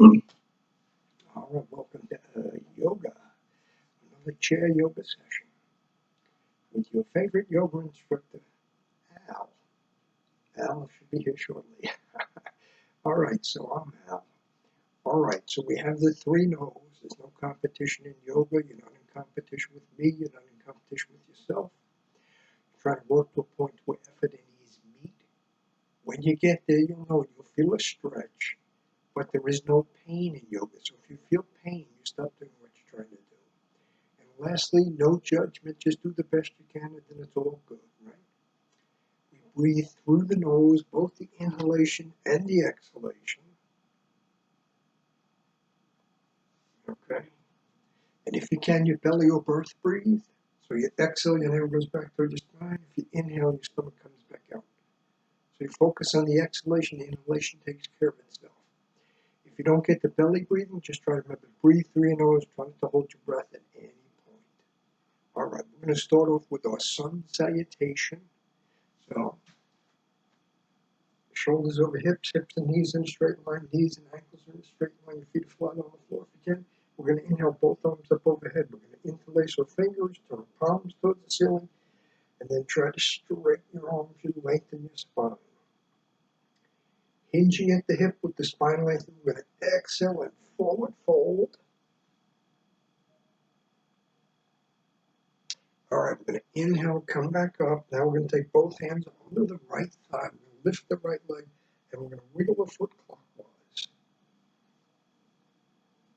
All right, welcome to yoga, another chair yoga session with your favorite yoga instructor, Al. Al should be here shortly. All right, so I'm Al. All right, so we have the three no's. There's no competition in yoga. You're not in competition with me. You're not in competition with yourself. You're trying to work to a point where effort and ease meet. When you get there, you'll know you'll feel a stretch, but there is no pain in yoga. So if you feel pain, you stop doing what you're trying to do. And lastly, no judgment. Just do the best you can, and then it's all good, right? We breathe through the nose, both the inhalation and the exhalation. Okay? And if you can, your belly or birth breathe. So you exhale, your navel goes back toward your spine. If you inhale, your stomach comes back out. So you focus on the exhalation, the inhalation takes care of itself. If you don't get the belly breathing, just try to remember, breathe through your nose, try not to hold your breath at any point. All right, we're going to start off with our sun salutation. So, shoulders over hips, hips and knees in a straight line, knees and ankles are in a straight line, your feet are flat on the floor if you can. We're going to inhale both arms up overhead. We're going to interlace our fingers, turn palms towards the ceiling, and then try to straighten your arms and lengthen your spine. Hinging at the hip with the spine lengthened, we're going to exhale and forward fold. All right, we're going to inhale, come back up. Now we're going to take both hands under the right thigh. We're going to lift the right leg, and we're going to wiggle the foot clockwise.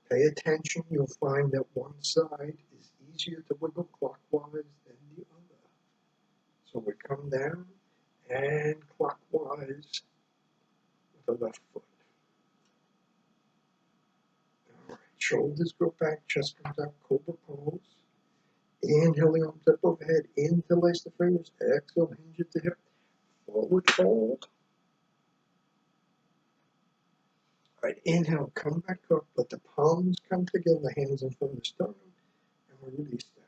Pay attention, you'll find that one side is easier to wiggle clockwise than the other. So we come down and clockwise with the left foot. All right, shoulders go back, chest comes out, cobra pose. Inhale the arms up overhead, interlace the fingers, exhale, hinge at the hip, forward fold. All right, inhale, come back up, let the palms come together, hands in front of the sternum, and we release down.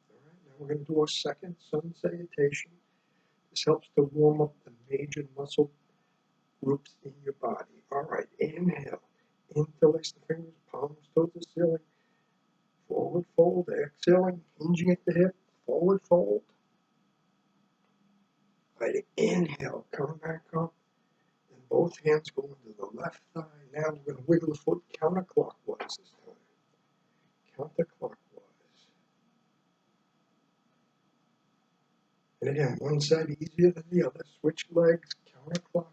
All right, now we're going to do our second sun salutation. This helps to warm up the major muscle groups in your body. All right, inhale, interlace the fingers, palms towards the ceiling, forward fold, exhaling, hinging at the hip, forward fold. All right, inhale, come back up, then both hands go into the left thigh. Now we're going to wiggle the foot counterclockwise this time. Counterclockwise. And again, one side easier than the other. Switch legs counterclockwise.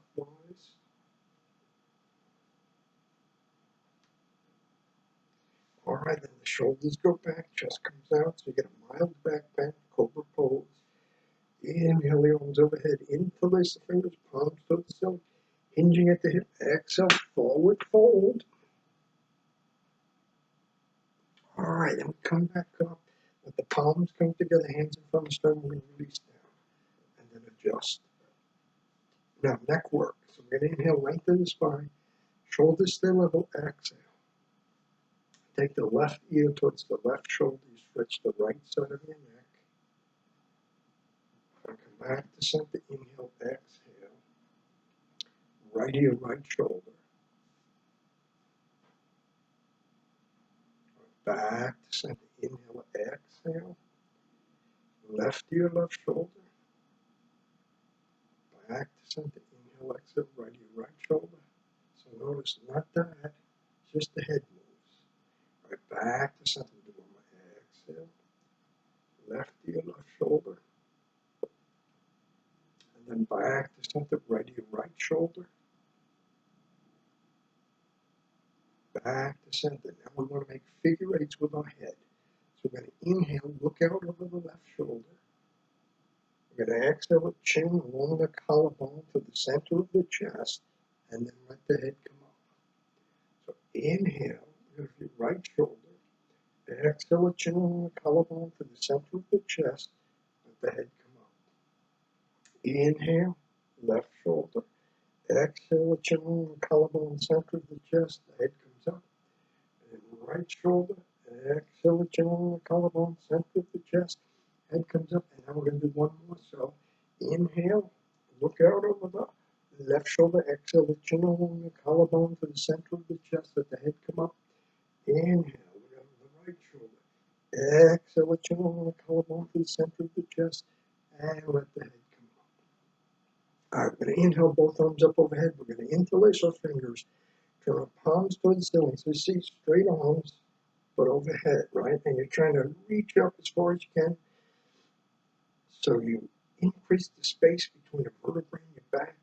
All right, then the shoulders go back, chest comes out, so you get a mild back bend, cobra pose. Inhale the arms overhead, interlace the fingers, palms towards the ceiling, hinging at the hip. Exhale, forward fold. All right, then we come back up. Let the palms come together, hands in front of the sternum, we're going to release down, and then adjust. Now, neck work. So we're going to inhale, lengthen the spine, shoulders stay level, exhale. Take the left ear towards the left shoulder, you stretch the right side of your neck. Now come back to center, inhale, exhale. Right ear, right shoulder. Back to center, inhale, exhale. Left ear, left shoulder. Back to center, inhale, exhale, right ear, right shoulder. So notice not that, just the head moves. Right back to center, do my exhale. Left ear, left shoulder. And then back to center, right ear, right shoulder. Back to center. Now we want to make figure eights with our head. So we're going to inhale, look out over the left shoulder. We're going to exhale with chin along the collarbone to the center of the chest, and then let the head come up. So inhale, we're going to do right shoulder. Exhale with chin along the collarbone to the center of the chest, let the head come up. Inhale, left shoulder. Exhale with chin along the collarbone, center of the chest, the head comes up. And right shoulder, exhale with chin along the collarbone, center of the chest, head comes up, and now we're going to do one more. So inhale, look out over the left shoulder, exhale, the chin along the collarbone to the center of the chest, let the head come up. Inhale, look out the right shoulder. Exhale, the chin along the collarbone to the center of the chest, and let the head come up. All right, we're going to inhale, both arms up overhead. We're going to interlace our fingers, turn our palms towards the ceiling. So you see straight arms, but overhead, right? And you're trying to reach up as far as you can. So you increase the space between the vertebrae and your back.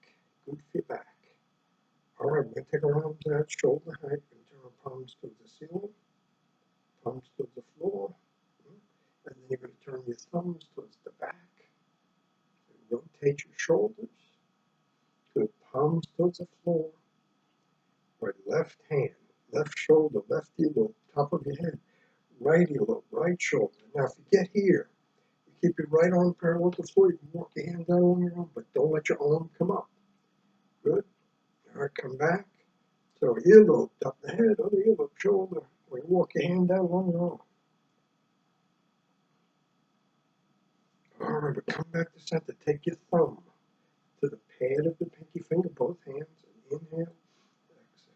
Good for your back. All right, we're going to take our arms out, shoulder height. We're going to turn our palms towards the ceiling, palms towards the floor. And then you're going to turn your thumbs towards the back. Rotate your shoulders. Good, palms towards the floor. Right, left hand, left shoulder, left earlobe, top of your head. Right earlobe, right shoulder. Now, if you get here, you keep your right arm parallel to the floor. You can walk your hands out on your arm, but don't let your arm come up. Good. All right, come back. So earlobe, top of the head, other earlobe, shoulder. Or you walk your hand out along your arm. All right, but come back to center. Take your thumb to the pad of the pinky finger, both hands, and inhale, exhale.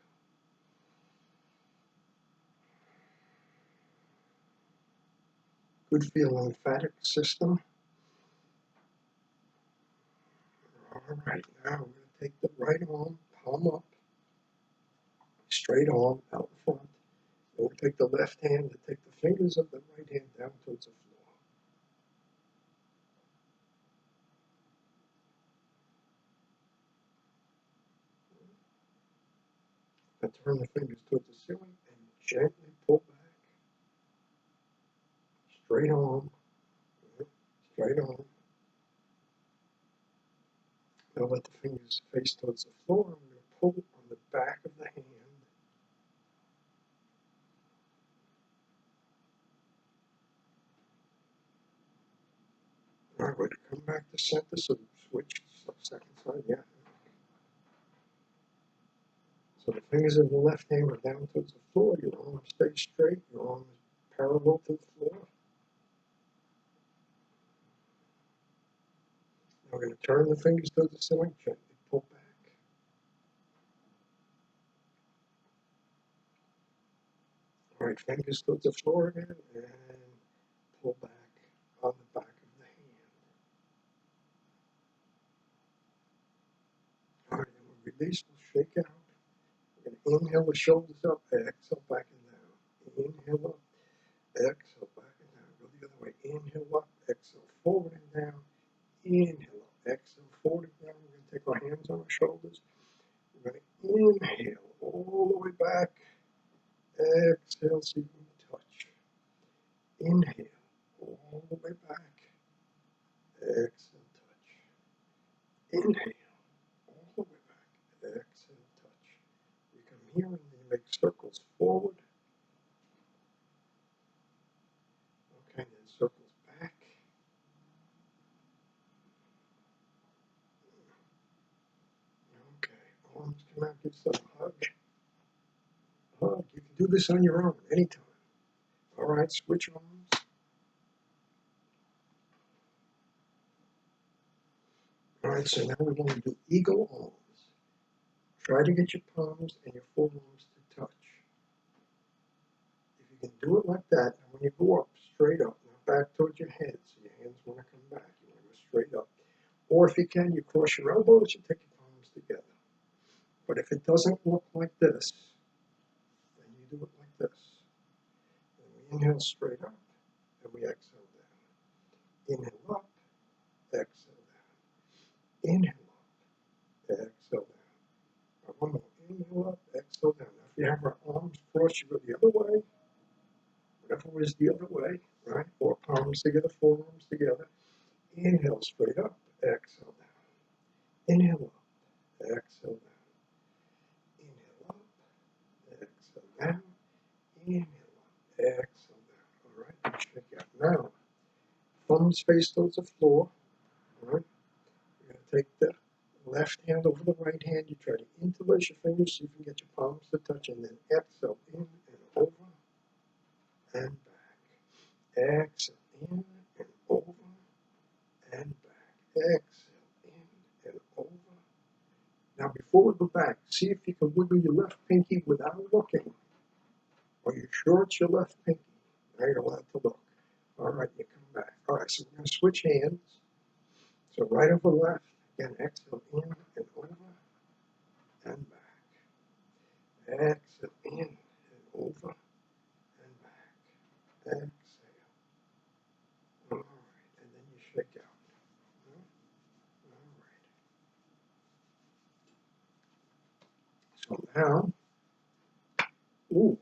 Good for your lymphatic system. All right, now we're going to take the right arm, palm up, straight arm out in front. And we'll take the left hand and take the fingers of the right hand down towards the floor. And turn the fingers towards the ceiling and gently pull back. Straight arm, straight arm. Now let the fingers face towards the floor. I'm going to pull on the back of the hand. All right, we're going to come back to center, so switch second side, yeah. So the fingers of the left hand are down towards the floor. Your arm stays straight. Your arm is parallel to the floor. Now we're going to turn the fingers towards the ceiling, gently pull back. All right, fingers towards the floor again, and pull back on the back of the hand. All right, then we'll release, we'll shake out. We're going to inhale the shoulders up, exhale back and down. Inhale up, exhale back and down. Go the other way. Inhale up, exhale forward and down. Inhale up, exhale forward and down. We're going to take our hands on our shoulders. We're going to inhale all the way back. Exhale so you can touch. Inhale all the way back. Exhale, touch. Inhale all the way back. Exhale, touch. You come here and you make circles forward. Okay, then circles back. Okay, arms come out, give yourself a hug. Hug. You can do this on your own anytime. All right, switch arms. All right, so now we're going to do eagle arms. Try to get your palms and your forearms to touch. If you can do it like that, and when you go up, straight up, now back towards your head, so your hands want to come back. You want to go straight up. Or if you can, you cross your elbows, you take your palms together. But if it doesn't look like this, then you do it like this. And we inhale straight up, and we exhale down. Inhale up, exhale down. Inhale up, exhale down. Right, one more. Inhale up, exhale down. Now, if you have our arms crossed, you go the other way. Whatever is the other way, right? Or palms together, forearms together. Inhale straight up, exhale down. Inhale up, exhale down. Inhale up, exhale down. Inhale up, exhale down. All right, check out. Now, thumbs face towards the floor. All right, you're going to take the left hand over the right hand. You try to interlace your fingers so you can get your palms to touch, and then exhale in and over and back. Exhale in and over and back. Exhale in and over. Now before we go back, see if you can wiggle your left pinky without looking. Are you sure it's your left pinky? Now you're allowed to look. All right, you come back. All right, so we're going to switch hands. So right over left, again, exhale in and over and back. Exhale in and over and back. Exhale. All right, and then you shake out. All right. So now, ooh,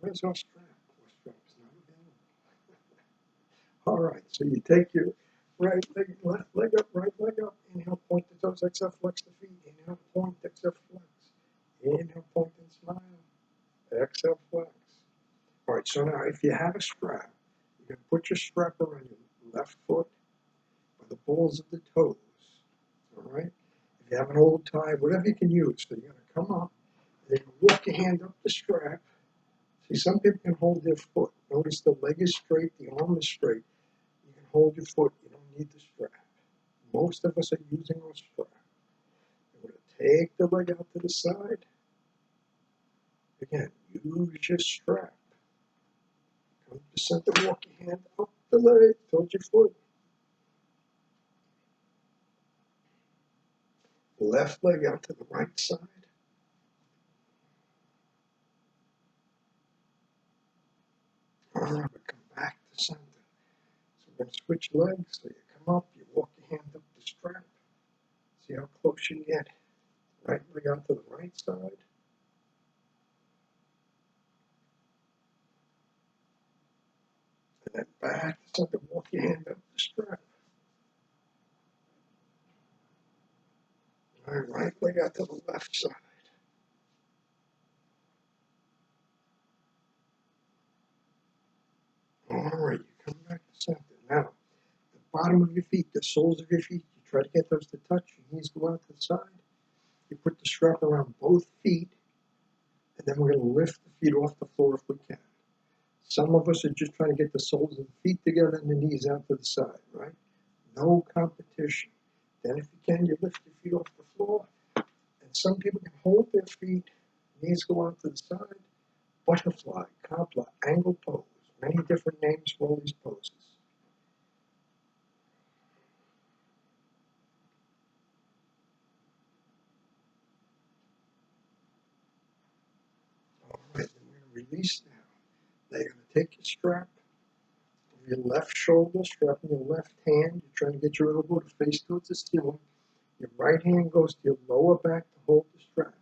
where's our strap? Our strap's not available. All right, so you take your right leg, left leg up, right leg up. Inhale, point the toes, exhale, flex the feet. Inhale, point, exhale, flex. Inhale, point and smile. Exhale, flex. All right, so now if you have a strap, you can put your strap around your left foot by the balls of the toes. All right? If you have an old tie, whatever you can use. So you're going to come up, and then walk your hand up the strap. See, some people can hold their foot. Notice the leg is straight, the arm is straight. You can hold your foot. You don't need the strap. Most of us are using our strap. You're going to take the leg out to the side. Again, use your strap. Come to the center, walk your hand up the leg towards your foot. Left leg out to the right side. All right, we come back to center. So we're going to switch legs. So you come up, you walk your hand up the strap. See how close you get. Right leg out to the right side. And then back to center, walk your hand up the strap. All right leg out to the left side. All right, you come back to center. Now, the bottom of your feet, the soles of your feet, you try to get those to touch. Your knees go out to the side. You put the strap around both feet. And then we're going to lift the feet off the floor if we can. Some of us are just trying to get the soles of the feet together and the knees out to the side, right? No competition. Then if you can, you lift your feet off the floor. And some people can hold their feet, knees go out to the side. Butterfly, cobbler, angle pose. Many different names for all these poses. All right, then we're going to release now. Now you're going to take your strap over your left shoulder, strap in your left hand. You're trying to get your elbow to face towards the ceiling. Your right hand goes to your lower back to hold the strap.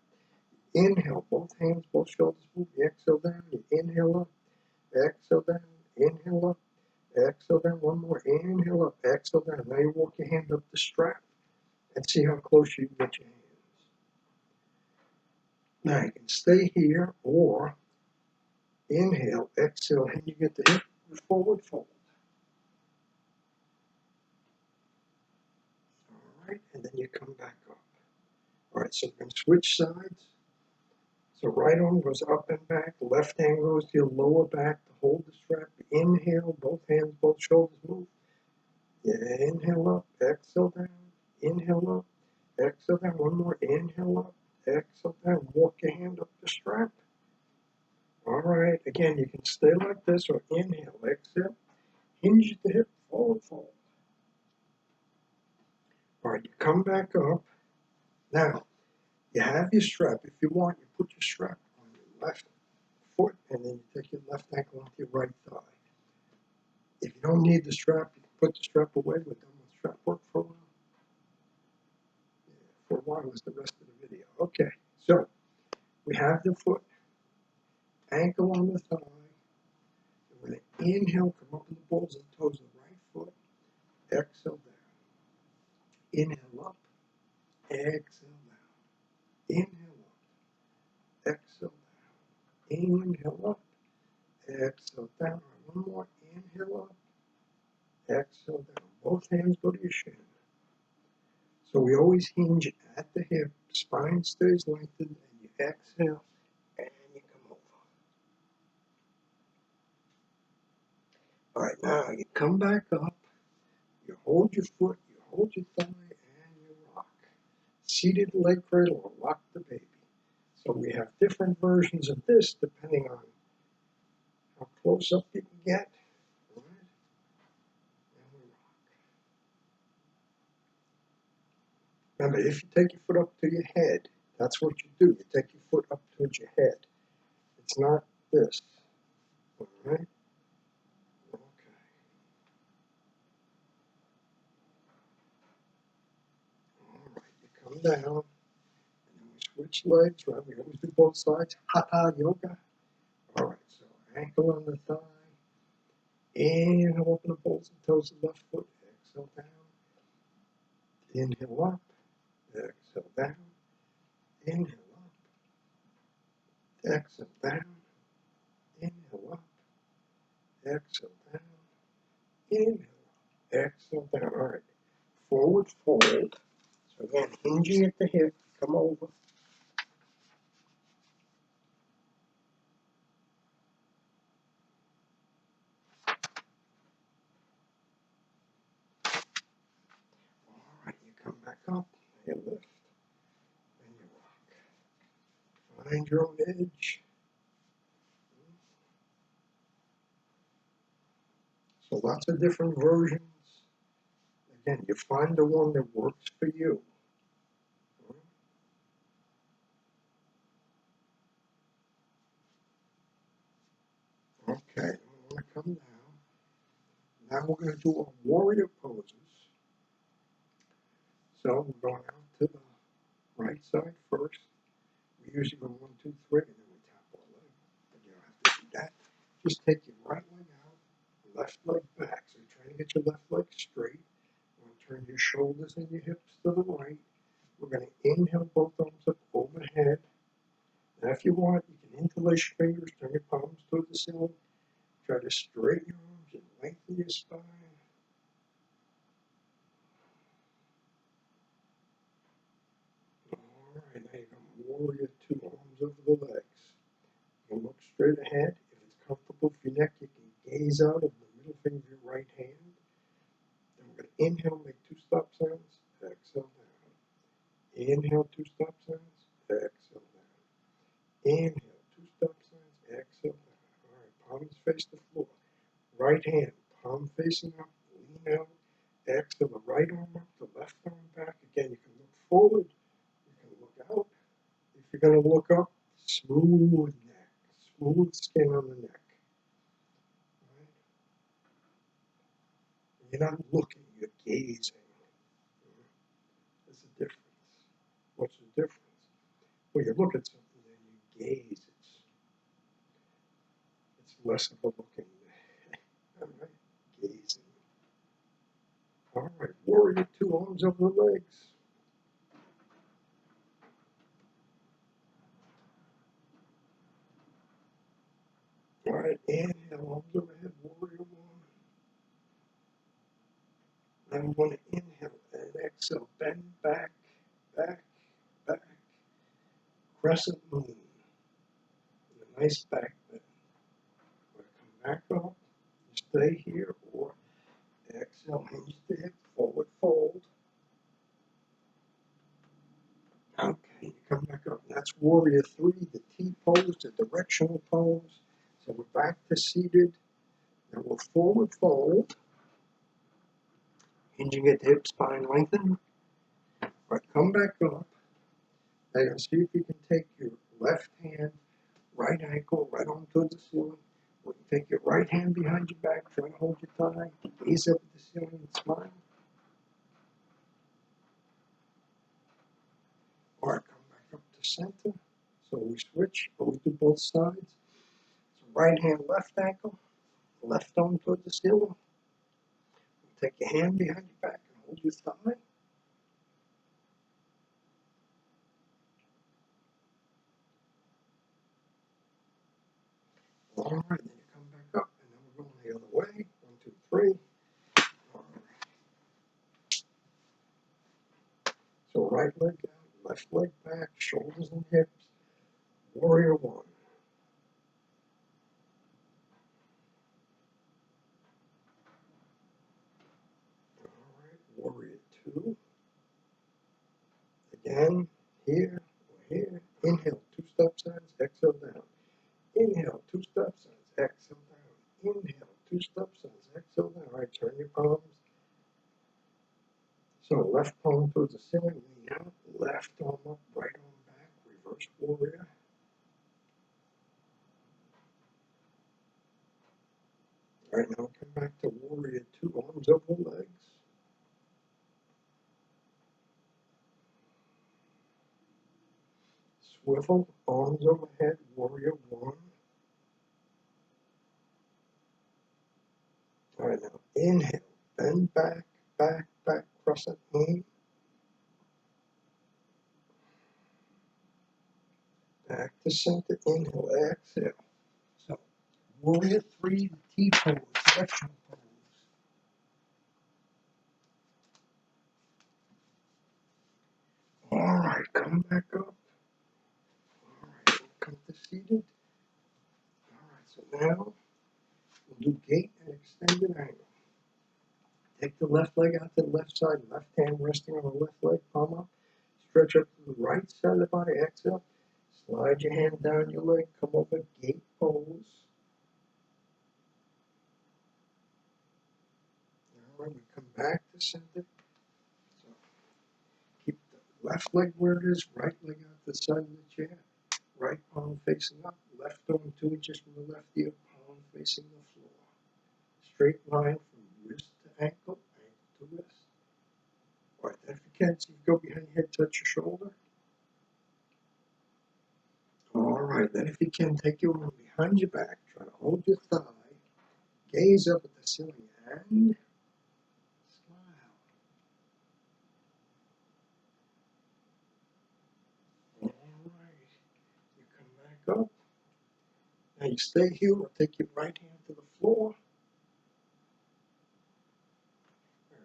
Inhale, both hands, both shoulders move. You exhale down, you inhale up, exhale down, inhale up, exhale down. One more, inhale up, exhale down. Now you walk your hand up the strap and see how close you can get your hands. Now you can stay here or inhale, exhale, and you get the hip forward fold. All right, and then you come back up. All right, so we're going to switch sides. So right arm goes up and back, left hand goes to your lower back to hold the strap. Inhale, both hands, both shoulders move. Yeah, inhale up, exhale down, inhale up, exhale down. One more, inhale up, exhale down. Walk your hand up the strap. All right, again, you can stay like this or inhale, exhale, hinge at the hip, forward fold. All right, you come back up. Now, you have your strap. If you want, you put your strap on your left foot and then you take your left ankle onto your right thigh. If you don't need the strap, you can put the strap away. We're done with strap work for a while. Yeah, for a while is the rest of the video. Okay, so we have the foot, ankle on the thigh. With an inhale, come up in the balls of the toes of the right foot. Exhale down. Inhale up. Exhale down. Inhale up. Exhale down. Inhale up. Exhale down. One more. Inhale up. Exhale down. Both hands go to your shin. So we always hinge at the hip, spine stays lengthened, and you exhale, and you come over. All right, now you come back up, you hold your foot, you hold your thigh, and you rock. seated leg cradle or rock the baby. So we have different versions of this depending on how close up you can get. Right? And we rock. Remember, if you take your foot up to your head, that's what you do. You take your foot up towards your head. It's not this. All right? Okay. All right, you come down, and then we switch legs, right? We always do both sides. Hatha yoga. All right, so ankle on the thigh. Inhale, open the balls and toes of the left foot. Exhale down. Inhale up. Exhale down. Inhale up. Exhale down. Inhale up. Exhale down. Inhale up. Exhale down. All right. Forward fold. So again, hinging at the hip. Come over. All right, you come back up. You lift. And you rock. Find your own edge. So lots of different versions. Again, you find the one that works for you. Okay, I'm going to come down. Now we're going to do our warrior poses. So we're going out to the right side first. We usually go 1, 2, 3, and then we tap our leg. But you don't have to do that. Just take your right leg out, left leg back. So you're trying to get your left leg straight. You're going to turn your shoulders and your hips to the right. We're going to inhale both arms up overhead. Now if you want, you can interlace your fingers, turn your palms toward the ceiling. Try to straighten your arms and lengthen your spine. All right, now you're going to warrior 2, arms over the legs. You look straight ahead. If it's comfortable for your neck, you can gaze out of the middle finger of your right hand. Then we're going to inhale, make 2 stop signs, exhale down. Inhale, 2 stop signs, exhale down. Inhale, 2 stop signs, exhale down. All right, palms face the floor. Right hand, palm facing up, lean out. Exhale the right arm up, the left arm back. Again, you can look forward, you can look out. If you're going to look up, smooth neck, smooth skin on the neck. Right? You're not looking, you're gazing. There's a difference. What's the difference? Well, you look at something and you gaze. It's less of a looking. All right, gazing. All right, warrior 2, arms over the legs. All right, inhale, arms overhead, warrior 1. Then we want to inhale and exhale, bend back, back, back. Crescent moon. And a nice back bend. We're going to come back up, stay here, or exhale, hinge the hip, forward fold. Okay, you come back up. That's warrior 3, the T pose, the directional pose. So we're back to seated. Now we'll forward fold, hinging at the hip, spine lengthen. Right, come back up. Now you'll see if you can take your left hand, right ankle, right arm towards the ceiling. Or you take your right hand behind your back, try to hold your thigh, gaze up at the ceiling and smile. All right, come back up to center. So we switch, always do both sides. So right hand, left ankle, left arm towards the ceiling. Take your hand behind your back and hold your thigh. All right, then you come back up, and then we're going the other way. 1, 2, 3. All right. So right leg out, left leg back, shoulders and hips. Warrior 1. All right, warrior 2. Again, exhale down. Inhale, 2 step signs, exhale down. Inhale, 2 step signs, exhale down. All right, turn your palms. So left palm towards the ceiling, lean out, left arm up, right arm back, reverse warrior. All right, now come back to warrior 2, arms over legs. Swivel, arms overhead, warrior 1. All right, now inhale, bend back, back, back, crescent moon. Back to center, inhale, exhale. So, warrior 3, T pose, section pose. All right, come back up. All right, come to seated. All right, so now we'll do gate and extended angle. Take the left leg out to the left side, left hand resting on the left leg, palm up. Stretch up to the right side of the body, exhale. Slide your hand down your leg, come over, gate pose. All right, we come back to center. So keep the left leg where it is, right leg out the side of the chair. Right palm facing up, left arm 2 inches from the left ear, palm facing the floor. Straight line from wrist to ankle, ankle to wrist. All right, then if you can, so you go behind your head, touch your shoulder. All right, then if you can, take your arm behind your back, try to hold your thigh, gaze up at the ceiling, and smile. All right, you come back up. Now you stay here, or take your right hand to the floor.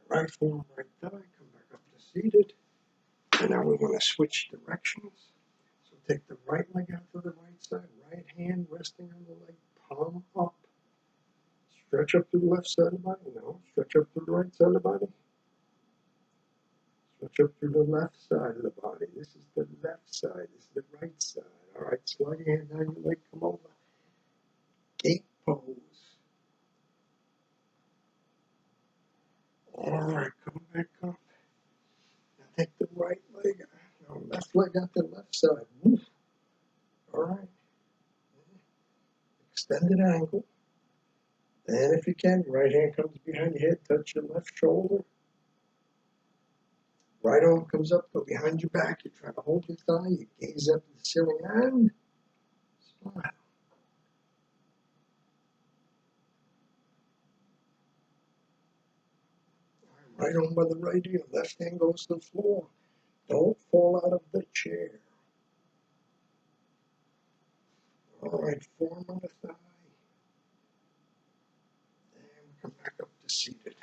Right forearm, right thigh, come back up to seated. And now we want to switch directions. So take the right leg out to the right side, right hand resting on the leg, palm up. Stretch up to the left side of the body. No, stretch up to the right side of the body. Stretch up to the left side of the body. This is the left side. This is the right side. All right, slide your hand down your leg, come over. Gate pose. All right, come back up. Now take the right leg out. No, left leg out to the left side. Woof. All right. Extended angle. Then if you can, right hand comes behind your head, touch your left shoulder. Right arm comes up, go behind your back. You try to hold your thigh, you gaze up at the ceiling and smile. Right arm by the right ear, left hand goes to the floor. Don't fall out of the chair. All right, forearm on the thigh. And we come back up to seated.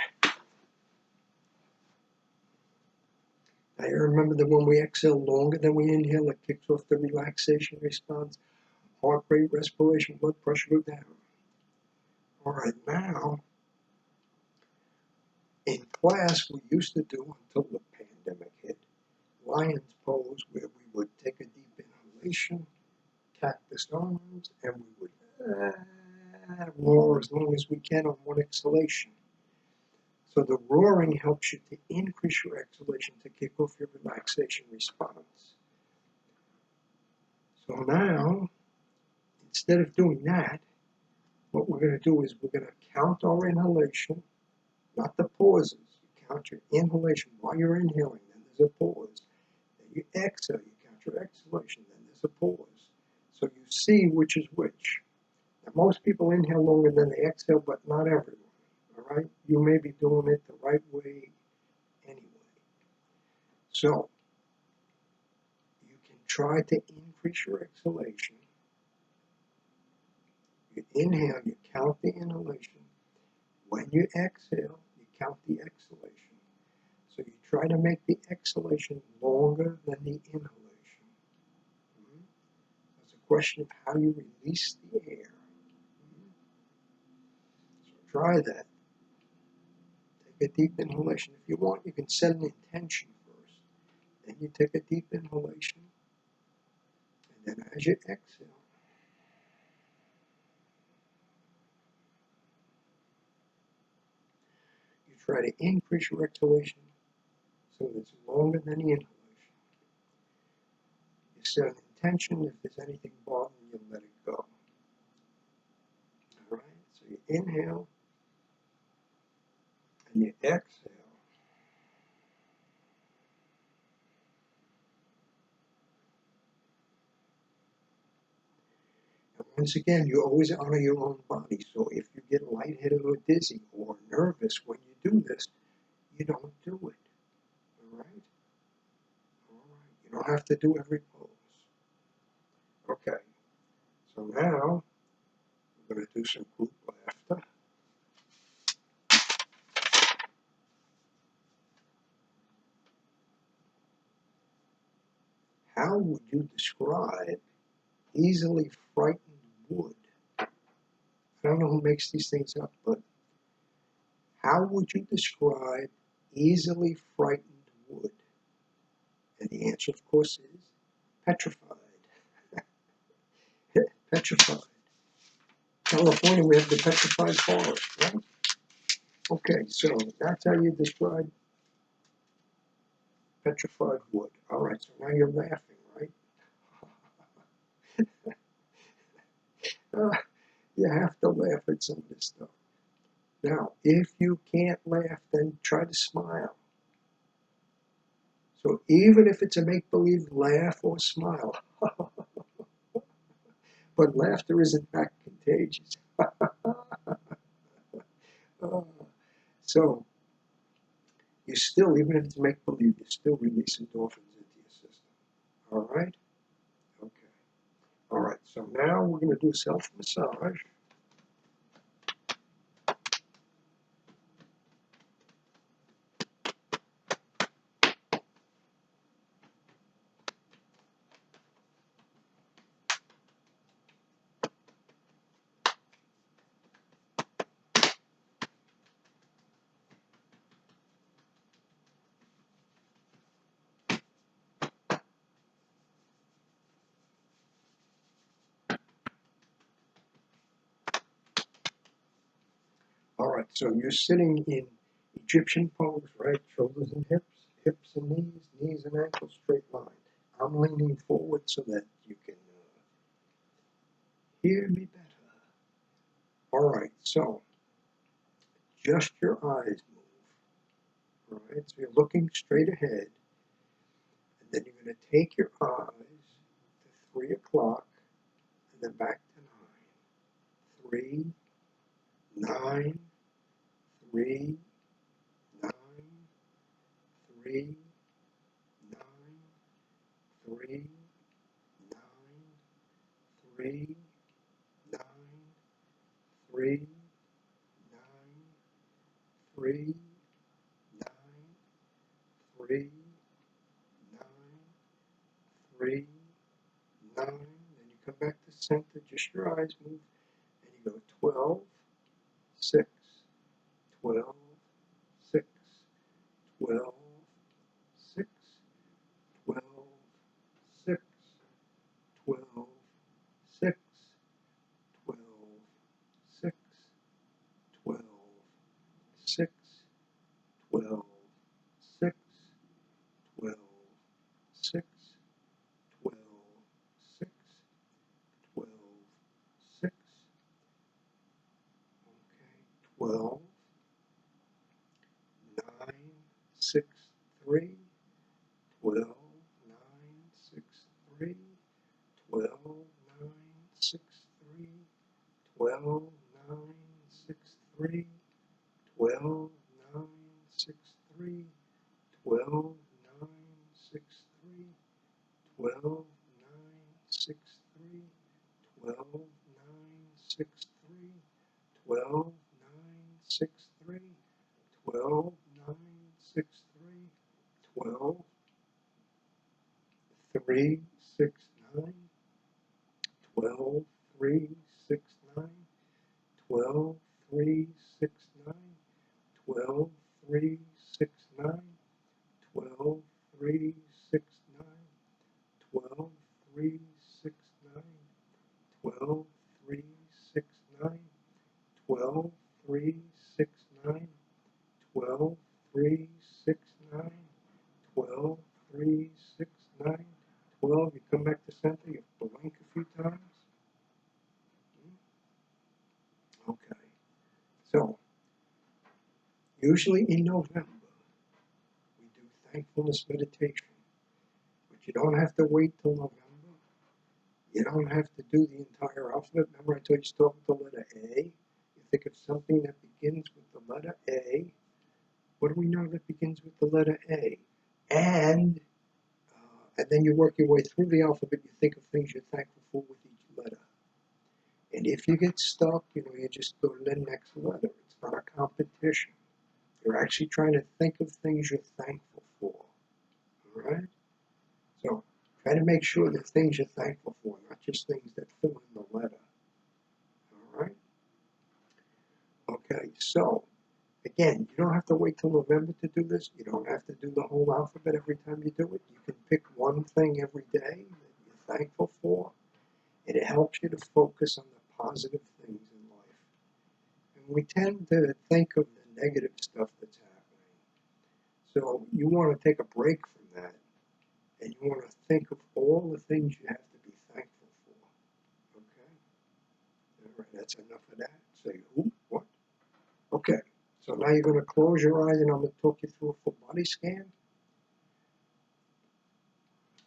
Now you remember that when we exhale longer than we inhale, it kicks off the relaxation response. Heart rate, respiration, blood pressure go down. All right, now, in class, we used to do, until the pandemic hit, lion's pose, where we would take a deep inhalation, cactus arms, and we would roar as long as we can on one exhalation. So the roaring helps you to increase your exhalation to kick off your relaxation response. So now, instead of doing that, what we're going to do is we're going to count our inhalation, not the pauses. You count your inhalation while you're inhaling, then there's a pause. Then you exhale, you count your exhalation, then there's a pause. So you see which is which. Now, most people inhale longer than they exhale, but not everyone. All right? You may be doing it the right way anyway. So you can try to increase your exhalation. You inhale, you count the inhalation. When you exhale, you count the exhalation. So you try to make the exhalation longer than the inhalation. It's a question of how you release the air. So try that. Take a deep inhalation. If you want, you can set an intention first. Then you take a deep inhalation. And then as you exhale, try to increase your exhalation so that it's longer than the inhalation. You set an intention. If there's anything bothering you, let it go. All right? So you inhale and you exhale. And once again, you always honor your own body. So if you get lightheaded or dizzy or nervous when you do this, you don't do it. All right? All right. You don't have to do every pose. Okay. So now we're going to do some group laughter. How would you describe easily frightened wood? I don't know who makes these things up, but how would you describe easily frightened wood? And the answer, of course, is petrified. Petrified. California, we have the petrified forest, right? Okay, so that's how you describe petrified wood. All right, so now you're laughing, right? You have to laugh at some of this stuff. Now, if you can't laugh, then try to smile. So even if it's a make-believe, laugh or smile. But laughter is in fact contagious. So you still, even if it's make-believe, you still release endorphins into your system. All right? Okay. All right, so now we're going to do self-massage. All right, so you're sitting in Egyptian pose, right? Shoulders and hips and knees, knees and ankles straight line. I'm leaning forward so that you can hear me better. All right, so just your eyes move. All right, so you're looking straight ahead, and then you're going to take your eyes to 3 o'clock, and then back to 9. 3, 9, 3, 9, 3, 9, 3, 9, 3, 9, 3, 9, 3, 9, 3, 9, 3, 9. Then you come back to center, just your eyes move, and you go 12, 6, 12, 6, 12, 6, 12, 6, 12, 6, 12, 6, 12, 6, 12, 6, 12, 6, 12, 6, 12, 6. Okay, 12, 9, 6, 3, 12, 9, 6, 3, 12, 9, 6, 3, 12, 9, 6, 3, 12, 9, 6, 3, 12, 9, 6, 3, 12, 9, 6, 3, 12, 9, 6, 3, 12, 9, 6, 3, 12, 9, 6, 3, 12, 3, 6, 9, 12, 3, 6, 9, 12, 3, 6, 9, 12, 3, 6, 9, 12, 3, 6, 9, 12, 3, 6, 9, 12, 3, 6, 9, 12, 3, 6, 9, 12, 3, 6, 9, 12, 3, 6, 9, 12. You come back to center, you blink a few times. Okay. So, usually in November, we do thankfulness meditation. But you don't have to wait till November. You don't have to do the entire alphabet. Remember I told you start with the letter A? You think of something that begins with the letter A. What do we know that begins with the letter A? And then you work your way through the alphabet. You think of things you're thankful for with each letter. And if you get stuck, you just go to the next letter. It's not a competition. You're actually trying to think of things you're thankful for. All right? So try to make sure that things you're thankful for, not just things that fill in the letter. All right? Okay, so again, you don't have to wait till November to do this. You don't have to do the whole alphabet every time you do it. You can pick one thing every day that you're thankful for, and it helps you to focus on the positive things in life. And we tend to think of the negative stuff that's happening. So you want to take a break from that, and you want to think of all the things you have to be thankful for. Okay? All right, that's enough of that. Say who? What? Okay. So now you're going to close your eyes and I'm going to talk you through a full body scan.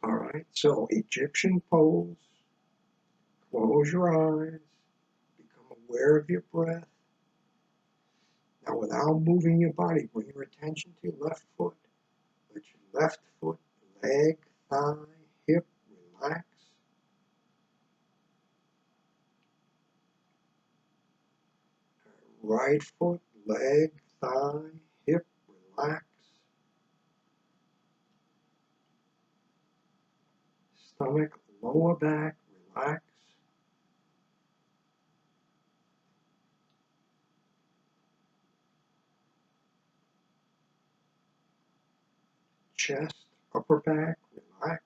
All right, so Egyptian pose, close your eyes, become aware of your breath. Now without moving your body, bring your attention to your left foot. Let your left foot, leg, thigh, hip relax. Right foot, leg, thigh, hip relax. Stomach, lower back, relax. Chest, upper back, relax.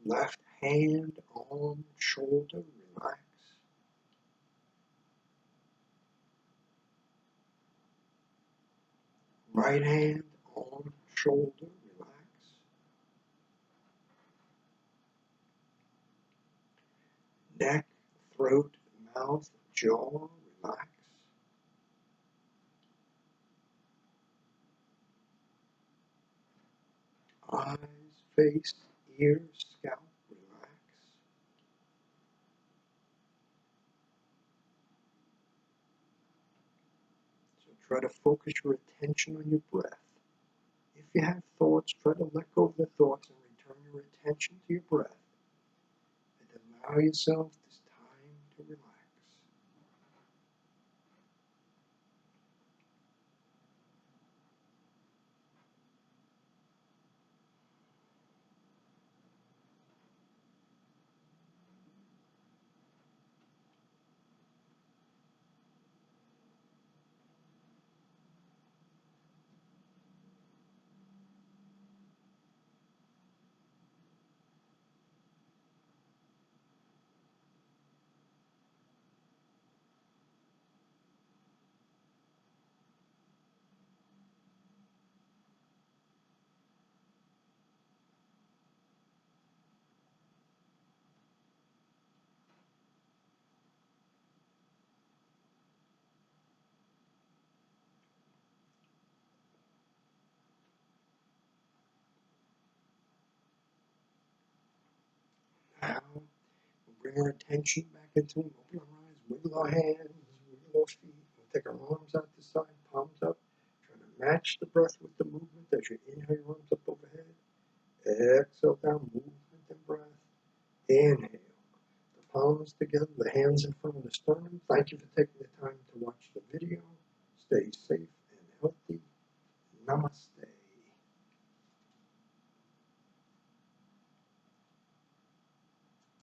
Left hand, arm, shoulder, relax. Right hand, arm, shoulder, relax. Neck, throat, mouth, jaw, relax. Eyes, face, ears, scalp, relax. So try to focus your attention on your breath. If you have thoughts, try to let go of the thoughts and return your attention to your breath. And allow yourself this time to relax. Now, we'll bring our attention back into them. Open our eyes, wiggle our hands, wiggle our feet. We'll take our arms out the side, palms up. Try to match the breath with the movement as you inhale your arms up overhead. Exhale down, movement and breath. Inhale. The palms together, the hands in front of the sternum. Thank you for taking the time to watch the video.